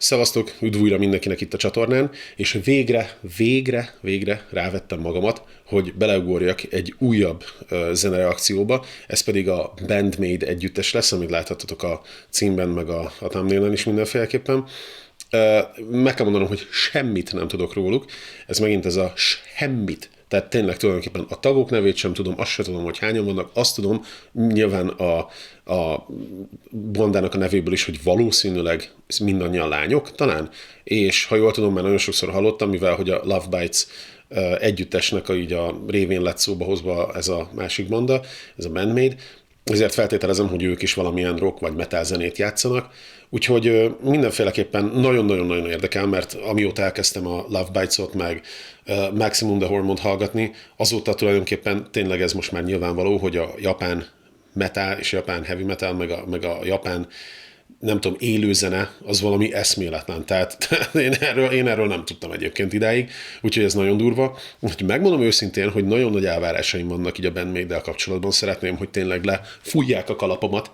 Szevasztok, üdv újra mindenkinek itt a csatornán, és végre rávettem magamat, hogy beleugorjak egy újabb zenereakcióba, ez pedig a Band-Maid együttes lesz, amit láthattatok a címben, meg a thumbnailen is mindenféleképpen. Meg kell mondanom, hogy semmit nem tudok róluk, ez megint ez a semmit. Tehát tényleg tulajdonképpen a tagok nevét sem tudom, azt sem tudom, hogy hányan vannak, azt tudom nyilván a bandának a nevéből is, hogy valószínűleg mindannyian lányok talán, és ha jól tudom, már nagyon sokszor hallottam, mivel hogy a Love Bites együttesnek így a révén lett szóba hozva ez a másik banda, ez a Band-Maid, ezért feltételezem, hogy ők is valamilyen rock vagy metal zenét játszanak, úgyhogy mindenféleképpen nagyon-nagyon érdekel, mert amióta elkezdtem a Love Bites-ot, meg Maximum the Hormone-t hallgatni, azóta tulajdonképpen tényleg ez most már nyilvánvaló, hogy a japán metal és a japán heavy metal, meg a japán nem tudom, élőzene, az valami eszméletlen. Tehát én erről nem tudtam egyébként idáig, úgyhogy ez nagyon durva. Úgyhogy megmondom őszintén, hogy nagyon nagy elvárásaim vannak így a Band-Maid-del kapcsolatban. Szeretném, hogy tényleg lefújják a kalapomat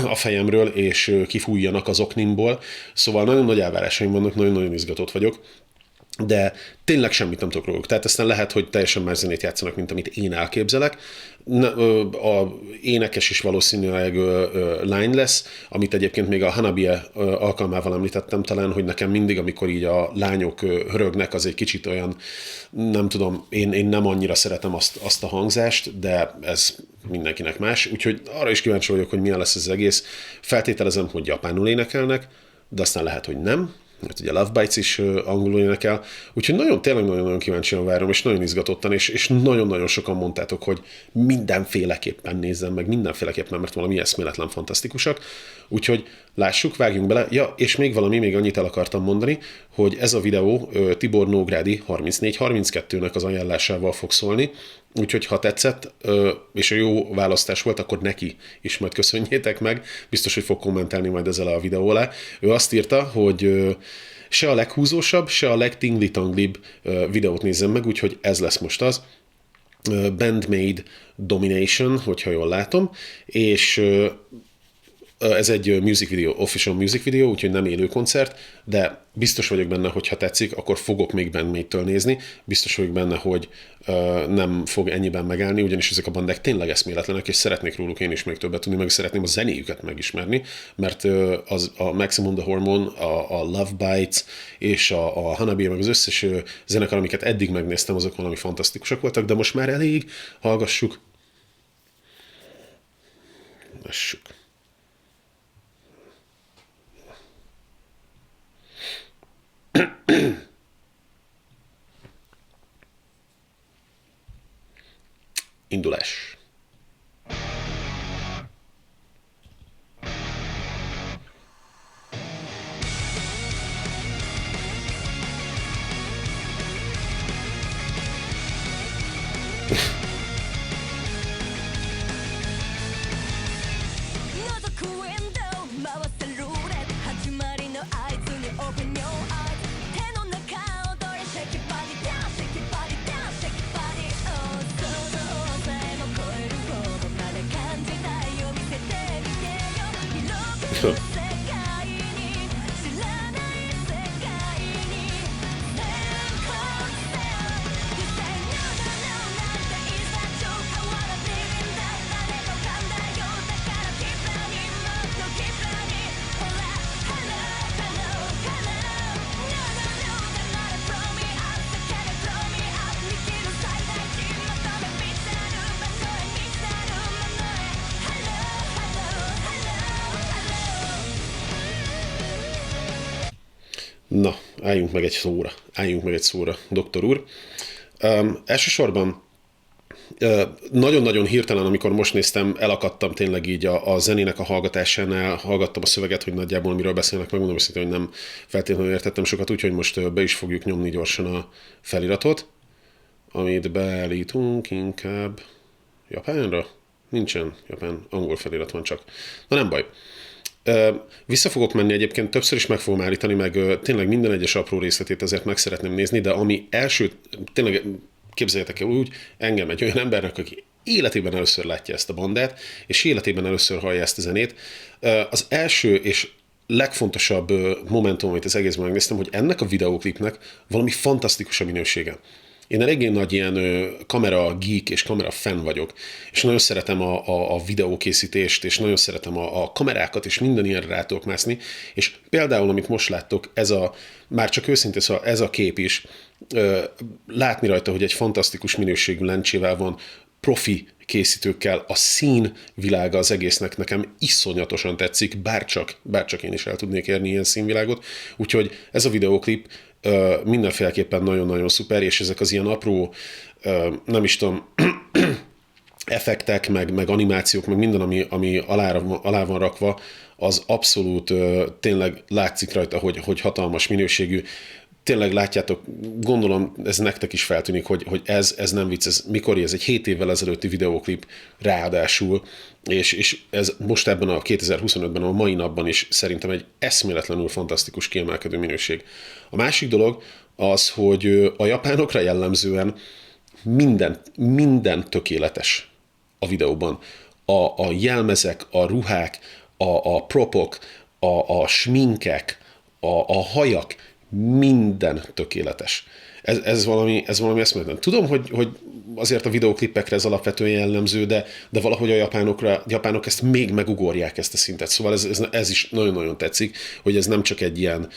a fejemről, és kifújjanak az oknimból. Szóval nagyon nagy elvárásaim vannak, nagyon-nagyon izgatott vagyok. De tényleg semmit nem tudok róluk. Tehát aztán lehet, hogy teljesen más zenét játszanak, mint amit én elképzelek. A énekes is valószínűleg lány lesz, amit egyébként még a Hanabie alkalmával említettem talán, hogy nekem mindig, amikor így a lányok hörögnek, az egy kicsit olyan, nem tudom, én nem annyira szeretem azt a hangzást, de ez mindenkinek más. Úgyhogy arra is kíváncsi vagyok, hogy milyen lesz ez az egész. Feltételezem, hogy japánul énekelnek, de aztán lehet, hogy nem, mert ugye Love Bites is angolul énekel, úgyhogy tényleg nagyon-nagyon kíváncsian várom, és nagyon izgatottan, és nagyon-nagyon sokan mondtátok, hogy mindenféleképpen nézzem meg, mindenféleképpen, mert valami eszméletlen fantasztikusak, úgyhogy lássuk, vágjunk bele. Ja, és még annyit el akartam mondani, hogy ez a videó Tibor Nógrádi 3432-nek az ajánlásával fog szólni, úgyhogy ha tetszett, és a jó választás volt, akkor neki is majd köszönjétek meg. Biztos, hogy fog kommentálni majd ezzel a videó alá. Ő azt írta, hogy se a leghúzósabb, se a legtingli-tanglibb videót nézzem meg, úgyhogy ez lesz most az. Band-Maid Domination, hogyha jól látom, és ez egy music video, official music video, úgyhogy nem élő koncert, de biztos vagyok benne, hogy ha tetszik, akkor fogok még Band-Maid-től nézni. Biztos vagyok benne, hogy nem fog ennyiben megállni, ugyanis ezek a bandák tényleg eszméletlenek, és szeretnék róluk én is még többet tudni, meg szeretném a zenéjüket megismerni, mert a Maximum the Hormone, a Love Bites és a Hanabie, meg az összes zenekar, amiket eddig megnéztem, azok valami fantasztikusak voltak, de most már elég, hallgassuk. Lássuk. Indulás. Na, álljunk meg egy szóra, doktor úr. Elsősorban nagyon-nagyon hirtelen, amikor most néztem, elakadtam tényleg így a zenének a hallgatásánál, hallgattam a szöveget, hogy nagyjából miről beszélnek, megmondom őszintén, hogy nem feltétlenül értettem sokat, úgyhogy most be is fogjuk nyomni gyorsan a feliratot, amit beállítunk inkább japánra. Nincsen japán, angol felirat van csak. Na nem baj. Vissza fogok menni egyébként, többször is meg fogom állítani, meg tényleg minden egyes apró részletét ezért meg szeretném nézni, de ami első, tényleg képzeljétek el úgy, engem egy olyan embernek, aki életében először látja ezt a bandát, és életében először hallja ezt a zenét. Az első és legfontosabb momentum, amit az egészben megnéztem, hogy ennek a videóklipnek valami fantasztikus a minősége. Én eléggé nagy ilyen kamera geek és kamera fan vagyok, és nagyon szeretem a videókészítést, és nagyon szeretem a kamerákat, és minden ilyenre rá tudok mászni, és például, amit most láttok, már csak őszintén, szóval ez a kép is, látni rajta, hogy egy fantasztikus minőségű lencsével van, profi készítőkkel, a szín világa az egésznek nekem iszonyatosan tetszik, bárcsak én is el tudnék érni ilyen színvilágot, úgyhogy ez a videóklip mindenféleképpen nagyon-nagyon szuper, és ezek az ilyen apró, nem is tudom, effektek, meg animációk, meg minden, ami alá van rakva, az abszolút tényleg látszik rajta, hogy hatalmas minőségű. Tényleg látjátok, gondolom ez nektek is feltűnik, hogy ez nem vicc, ez egy 7 évvel ezelőtti videóklip ráadásul, és ez most ebben a 2025-ben, a mai napban is szerintem egy eszméletlenül fantasztikus kiemelkedő minőség. A másik dolog az, hogy a japánokra jellemzően minden tökéletes a videóban. A jelmezek, a ruhák, a propok, a sminkek, a hajak, minden tökéletes. Ez valami eszméletlen. Tudom, hogy azért a videóklipekre ez alapvetően jellemző, de valahogy a japánok ezt még megugorják, ezt a szintet. Szóval ez is nagyon-nagyon tetszik, hogy ez nem csak egy ilyen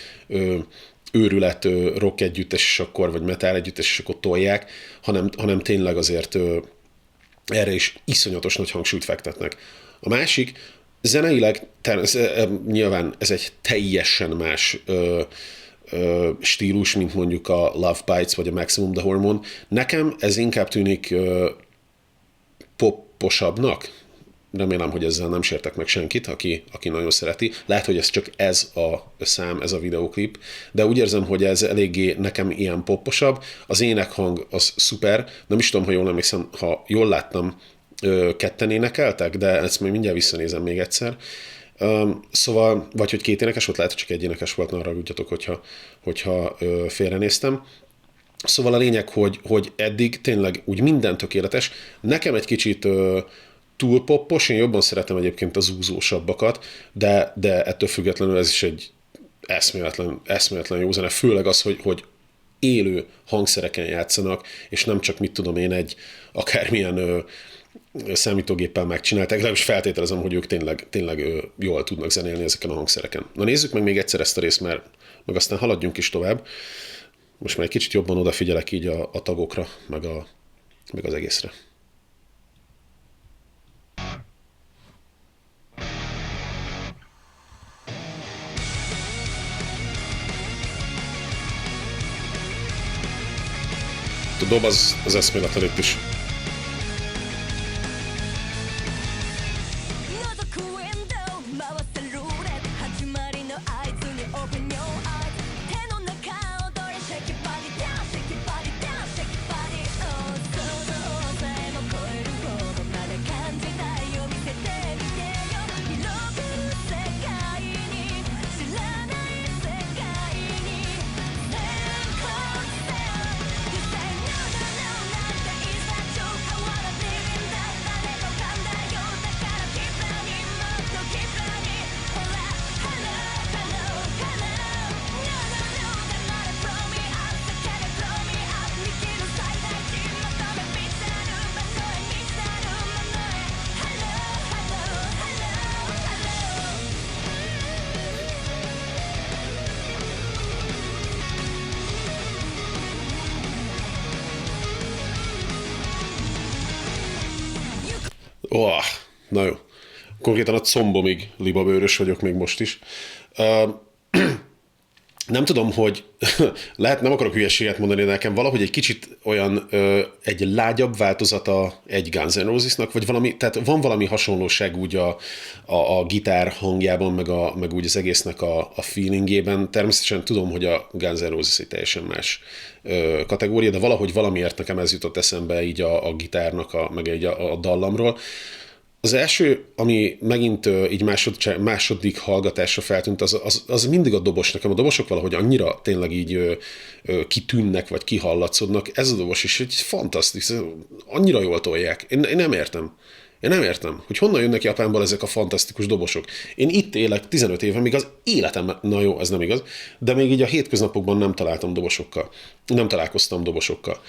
őrület rock együttes, és akkor, vagy metal együttes, és akkor tolják, hanem tényleg azért erre is iszonyatos nagy hangsúlyt fektetnek. A másik, zeneileg nyilván ez egy teljesen más stílus, mint mondjuk a Love Bites vagy a Maximum the Hormone. Nekem ez inkább tűnik poposabbnak. Remélem, hogy ezzel nem sértek meg senkit, aki nagyon szereti. Lehet, hogy ez csak ez a szám, ez a videóklip, de úgy érzem, hogy ez eléggé nekem ilyen poposabb. Az énekhang az szuper. Nem is tudom, ha jól emlékszem, ha jól láttam, ketten énekeltek, de ezt még mindjárt visszanézem még egyszer. Szóval, vagy hogy két énekes volt, lehet, hogy csak egy énekes volt, ne haragudjatok, hogyha félrenéztem. Szóval a lényeg, hogy eddig tényleg úgy minden tökéletes. Nekem egy kicsit túl poppos, én jobban szeretem egyébként az úzósabbakat, de ettől függetlenül ez is egy eszméletlen jó zene, főleg az, hogy élő hangszereken játszanak, és nem csak mit tudom én egy akármilyen számítógéppel megcsinálták, de is feltételezem, hogy ők tényleg jól tudnak zenélni ezeken a hangszereken. Na nézzük meg még egyszer ezt a részt, mert meg aztán haladjunk is tovább. Most már egy kicsit jobban odafigyelek így a tagokra, meg az egészre. A dob az eszméletlen itt is. Na jó. Konkrétan a combomig libabőrös vagyok még most is. Nem tudom, hogy lehet, nem akarok hülyeséget mondani, de nekem valahogy egy kicsit olyan egy lágyabb változata egy Guns N' Rosesnak, vagy valami, tehát van valami hasonlóság úgy a gitár hangjában, meg úgy az egésznek a feelingében. Természetesen tudom, hogy a Guns N' Roses egy teljesen más kategória, de valahogy valamiért nekem ez jutott eszembe így a gitárnak, meg így a dallamról. Az első, ami megint így második hallgatásra feltűnt, az mindig a dobos. Nekem a dobosok valahogy annyira tényleg így kitűnnek, vagy kihallatszódnak. Ez a dobos is egy fantasztikus, annyira jól tolják. Én nem értem. Én nem értem, hogy honnan jönnek Japánból ezek a fantasztikus dobosok. Én itt élek 15 éve, még az életemben, na jó, ez nem igaz, de még így a hétköznapokban nem találtam dobosokkal. Nem találkoztam dobosokkal.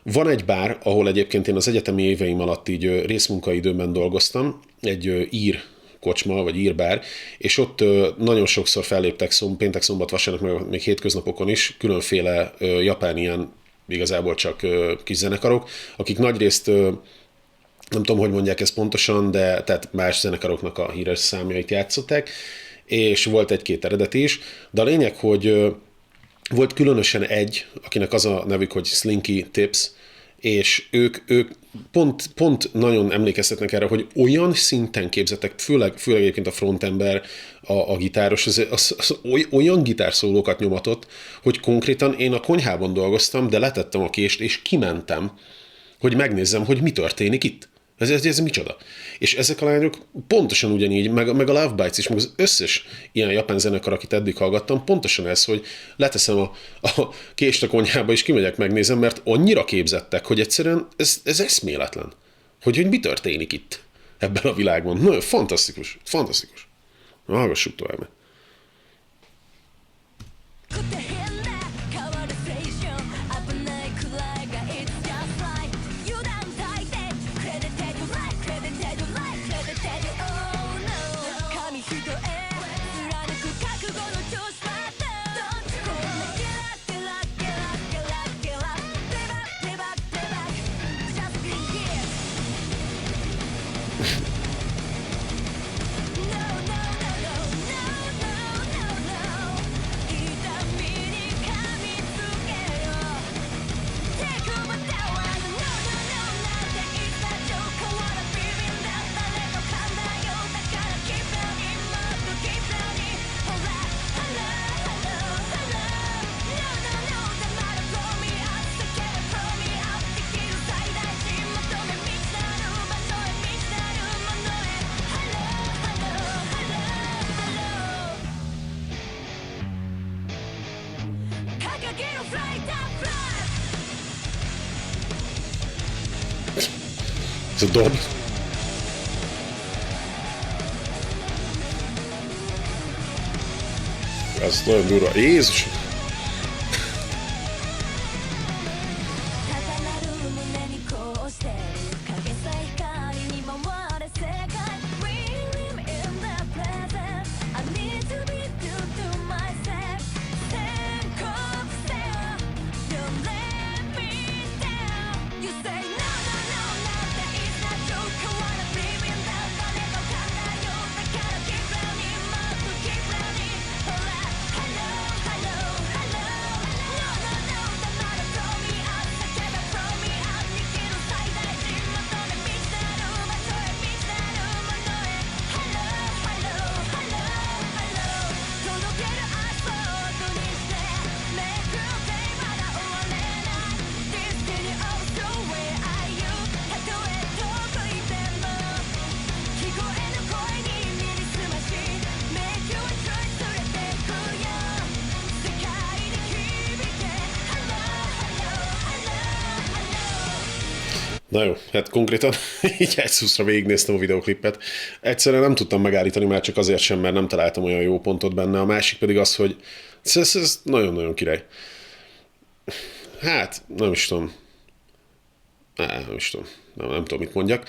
Van egy bár, ahol egyébként én az egyetemi éveim alatt így részmunkaidőben dolgoztam, egy ír kocsma, vagy írbár, és ott nagyon sokszor felléptek péntek, szombat, vasárnap, még hétköznapokon is különféle japán ilyen igazából csak kis zenekarok, akik nagyrészt nem tudom, hogy mondják ezt pontosan, de tehát más zenekaroknak a híres számjait játszották, és volt egy-két eredeti is, de a lényeg, hogy volt különösen egy, akinek az a nevük, hogy Slinky Tips, és ők pont nagyon emlékeztetnek erre, hogy olyan szinten képzettek, főleg egyébként a frontember, a gitáros, az olyan gitárszólókat nyomatott, hogy konkrétan én a konyhában dolgoztam, de letettem a kést, és kimentem, hogy megnézzem, hogy mi történik itt. Ez micsoda? És ezek a lányok pontosan ugyanígy, meg a Love Bites is, meg az összes ilyen japán zenekar, akit eddig hallgattam, pontosan ez, hogy leteszem a kést a konyhába, és kimegyek, megnézem, mert annyira képzettek, hogy egyszerűen ez eszméletlen. Hogy mi történik itt ebben a világban. Nagyon fantasztikus, fantasztikus. Na, hallgassuk tovább. 这多。Ez nagyon durva. Jézus! Na jó, hát konkrétan így egy szuszra végignéztem a videoklipet. Egyszerűen nem tudtam megállítani, már csak azért sem, mert nem találtam olyan jó pontot benne. A másik pedig az, hogy ez nagyon-nagyon király. Hát, nem is tudom. Nem tudom, mit mondjak.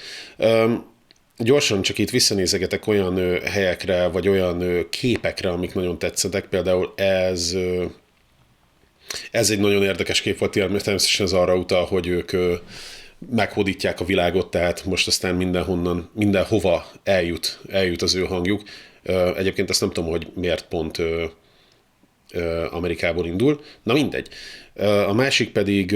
Gyorsan csak itt visszanézegetek olyan helyekre, vagy olyan képekre, amik nagyon tetszettek. Például ez egy nagyon érdekes kép volt, természetesen ez arra utal, hogy ők meghódítják a világot, tehát most aztán mindenhova eljut az ő hangjuk. Egyébként azt nem tudom, hogy miért pont Amerikából indul. Na mindegy. A másik pedig,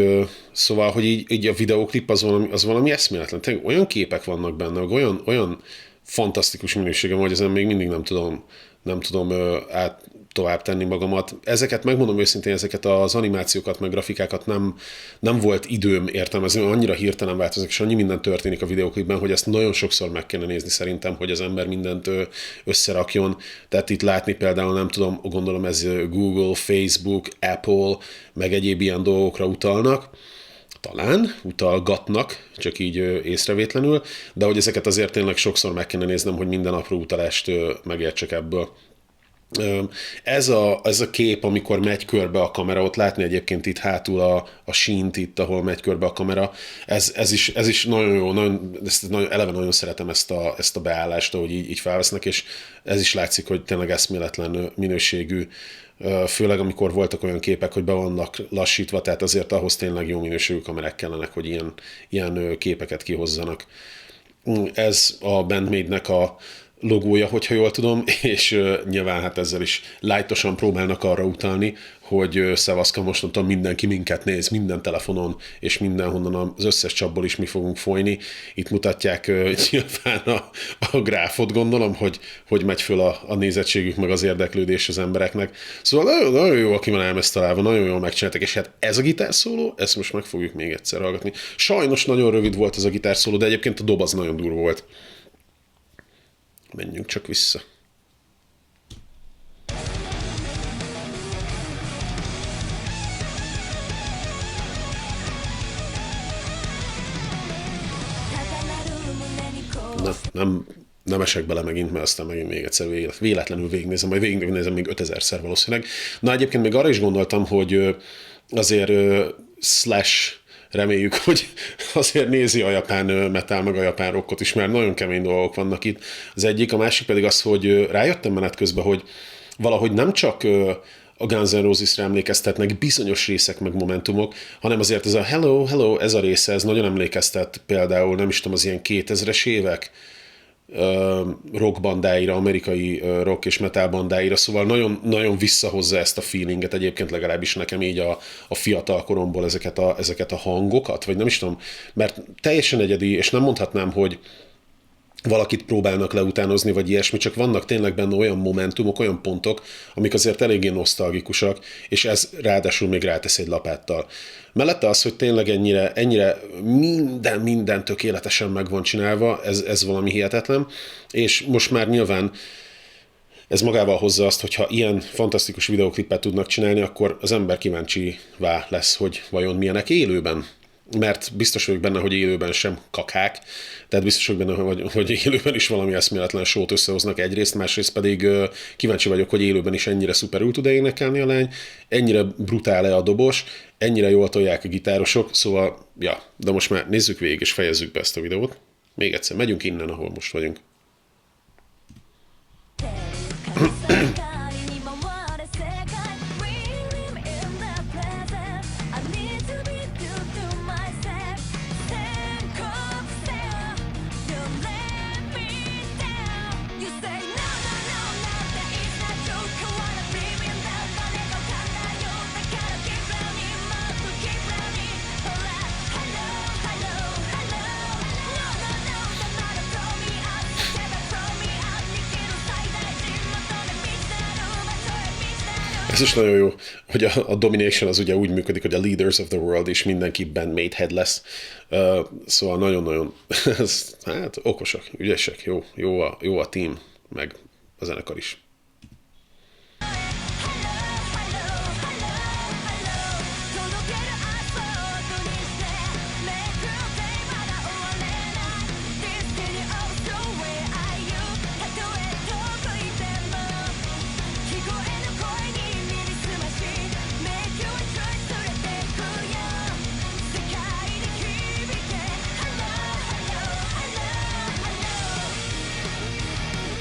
szóval, hogy így a videóklip az valami eszméletlen. Tényleg olyan képek vannak benne, olyan fantasztikus minőségem, hogy ezen még mindig nem tudom tovább tenni magamat. Ezeket, megmondom őszintén, ezeket az animációkat, meg grafikákat nem volt időm értelmezni, annyira hirtelen változnak, és annyi minden történik a videóklipben, hogy ezt nagyon sokszor meg kéne nézni szerintem, hogy az ember mindent összerakjon. Tehát itt látni például, nem tudom, gondolom ez Google, Facebook, Apple, meg egyéb ilyen dolgokra utalnak. talán utalgatnak, csak így észrevétlenül, de hogy ezeket azért tényleg sokszor meg kéne néznem, hogy minden apró utalást megértsek ebből. Ez a kép, amikor megy körbe a kamera, ott látni egyébként itt hátul a sínt, itt, ahol megy körbe a kamera, ez is nagyon jó, eleve nagyon szeretem ezt a beállást, ahogy így felvesznek, és ez is látszik, hogy tényleg eszméletlen minőségű, főleg amikor voltak olyan képek, hogy be vannak lassítva, tehát azért ahhoz tényleg jó minőségű kamerák kellenek, hogy ilyen képeket kihozzanak. Ez a Bandmade-nek a logója, hogyha jól tudom, és nyilván hát ezzel is lájtosan próbálnak arra utalni, hogy szevaszka, mostantól mindenki minket néz, minden telefonon, és mindenhonnan az összes csapból is mi fogunk folyni. Itt mutatják nyilván a gráfot, gondolom, hogy megy föl a nézettségük, meg az érdeklődés az embereknek. Szóval nagyon, nagyon jó, aki van ám ezt találva, nagyon jól megcsináltak, és hát ez a gitárszóló, ezt most meg fogjuk még egyszer hallgatni. Sajnos nagyon rövid volt ez a gitárszóló, de egyébként a dob az nagyon durva volt. Menjünk csak vissza. Nem esek bele megint, mert aztán megint még egyszer véletlenül végignézem, majd végignézem még 5000-szer valószínűleg. Na egyébként még arra is gondoltam, hogy azért Slash, reméljük, hogy azért nézi a japán metal, meg a japán rockot is, mert nagyon kemény dolgok vannak itt. Az egyik, a másik pedig az, hogy rájöttem menet közben, hogy valahogy nem csak a Guns N' Roses-re emlékeztetnek bizonyos részek meg momentumok, hanem azért ez a hello, hello, ez a része, ez nagyon emlékeztet például, nem is tudom, az ilyen 2000-es évek rockbandáira, amerikai rock és metal bandáira, szóval nagyon, nagyon visszahozza ezt a feelinget, egyébként legalábbis nekem így a fiatal koromból ezeket a hangokat, vagy nem is tudom, mert teljesen egyedi, és nem mondhatnám, hogy valakit próbálnak leutánozni, vagy ilyesmi, csak vannak tényleg benne olyan momentumok, olyan pontok, amik azért eléggé nosztalgikusak, és ez ráadásul még rátesz egy lapáttal. Mellette az, hogy tényleg ennyire minden tökéletesen meg van csinálva, ez valami hihetetlen, és most már nyilván ez magával hozza azt, hogy ha ilyen fantasztikus videóklipet tudnak csinálni, akkor az ember kíváncsivá lesz, hogy vajon milyenek élőben. Mert biztos vagyok benne, hogy élőben sem kakák, tehát biztos vagyok benne, hogy élőben is valami eszméletlen sót összehoznak egyrészt, másrészt pedig kíváncsi vagyok, hogy élőben is ennyire szuperül tud énekelni a lány, ennyire brutál-e a dobos, ennyire jól tolják a gitárosok, szóval, ja, de most már nézzük végig és fejezzük be ezt a videót. Még egyszer, megyünk innen, ahol most vagyunk. Ez is nagyon jó, hogy a Domination az ugye úgy működik, hogy a Leaders of the World és mindenki Bandmade head lesz. Szóval nagyon-nagyon, hát okosak, ügyesek, jó a team, meg a zenekar is.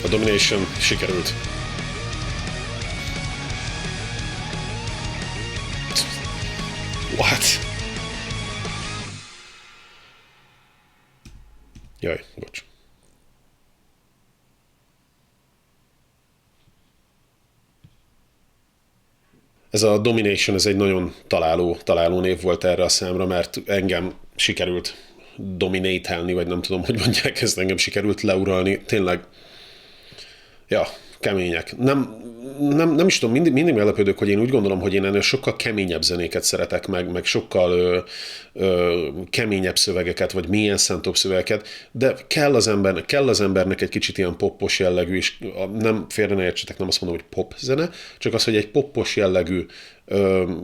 A Domination sikerült. What? Jaj, bocs. Ez a Domination, ez egy nagyon találó név volt erre a számra, mert engem sikerült dominate-elni, vagy nem tudom, hogy mondják ezt, engem sikerült leuralni. Tényleg, ja, kemények. Nem is tudom, mindig meglepődök, hogy én úgy gondolom, hogy én ennél sokkal keményebb zenéket szeretek, meg sokkal keményebb szövegeket, vagy mélyen szántóbb szövegeket, de kell az embernek egy kicsit ilyen poppos jellegű, és nem félre ne értsetek, nem azt mondom, hogy pop zene, csak az, hogy egy poppos jellegű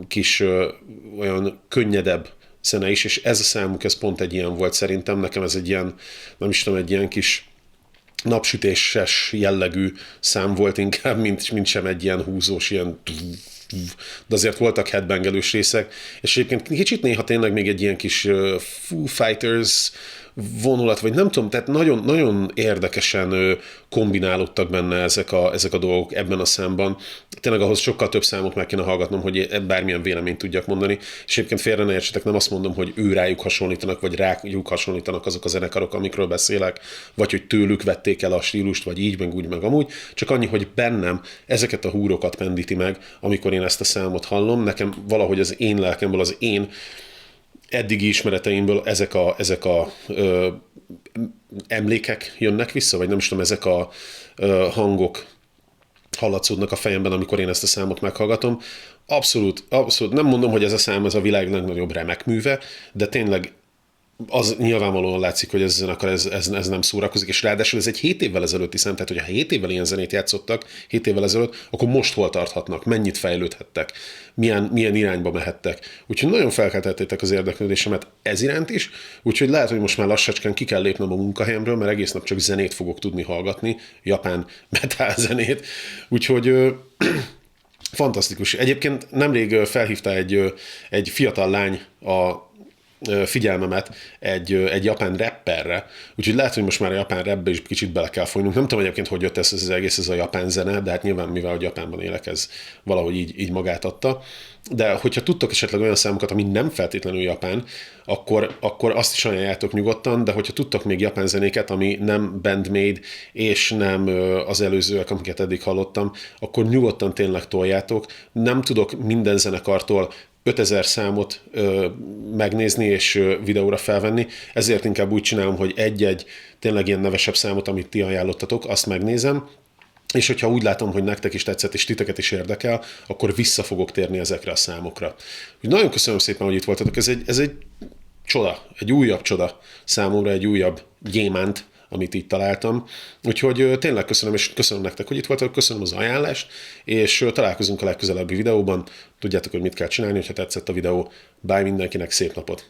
kis olyan könnyedebb zene is, és ez a számuk, ez pont egy ilyen volt szerintem. Nekem ez egy ilyen, nem is tudom, egy ilyen kis napsütéses jellegű szám volt inkább, mint sem egy ilyen húzós, ilyen de azért voltak headbangelős részek, és egyébként kicsit néha tényleg még egy ilyen kis Foo Fighters vonulat, vagy nem tudom, tehát nagyon, nagyon érdekesen kombinálódtak benne ezek a dolgok ebben a számban. Tényleg ahhoz sokkal több számot meg kéne hallgatnom, hogy bármilyen véleményt tudjak mondani, és egyébként félre ne értsetek, nem azt mondom, hogy ő rájuk hasonlítanak, vagy rájuk hasonlítanak azok a zenekarok, amikről beszélek, vagy hogy tőlük vették el a stílust, vagy így, meg úgy, meg amúgy, csak annyi, hogy bennem ezeket a húrokat pendíti meg, amikor én ezt a számot hallom, nekem valahogy az én lelkemből, az én eddigi ismereteimből ezek a emlékek jönnek vissza, vagy nem is tudom, ezek a hangok hallatszódnak a fejemben, amikor én ezt a számot meghallgatom. Abszolút, abszolút. Nem mondom, hogy ez a szám ez a világ legnagyobb remek műve, de tényleg az nyilvánvalóan látszik, hogy ez a zenekar ez nem szórakozik, és ráadásul ez egy 7 évvel ezelőtti szám, tehát hogyha 7 évvel ilyen zenét játszottak, 7 évvel ezelőtt, akkor most hol tarthatnak, mennyit fejlődhettek, milyen irányba mehettek. Úgyhogy nagyon felkeltettétek az érdeklődésemet ez iránt is, úgyhogy lehet, hogy most már lassacskán ki kell lépnem a munkahelyemről, mert egész nap csak zenét fogok tudni hallgatni, japán metal zenét, úgyhogy fantasztikus. Egyébként nemrég felhívta egy fiatal lány a figyelmemet egy japán rapperre, úgyhogy lehet, hogy most már a japán rapbe is kicsit bele kell folynunk. Nem tudom egyébként, hogy jött ez az egész, ez a japán zene, de hát nyilván, mivel hogy Japánban élek, ez valahogy így magát adta. De hogyha tudtok esetleg olyan számokat, ami nem feltétlenül japán, akkor azt is ajánljátok nyugodtan, de hogyha tudtok még japán zenéket, ami nem Bandmade, és nem az előzőek, amiket eddig hallottam, akkor nyugodtan tényleg toljátok. Nem tudok minden zenekartól 5000 számot megnézni és videóra felvenni, ezért inkább úgy csinálom, hogy egy-egy tényleg ilyen nevesebb számot, amit ti ajánlottatok, azt megnézem, és hogyha úgy látom, hogy nektek is tetszett, és titeket is érdekel, akkor vissza fogok térni ezekre a számokra. Úgy nagyon köszönöm szépen, hogy itt voltatok. Ez egy csoda, egy újabb csoda számomra, egy újabb gyémánt, amit így találtam. Úgyhogy tényleg köszönöm, és köszönöm nektek, hogy itt voltatok, köszönöm az ajánlást, és találkozunk a legközelebbi videóban. Tudjátok, hogy mit kell csinálni, hogyha tetszett a videó. Bye mindenkinek, szép napot!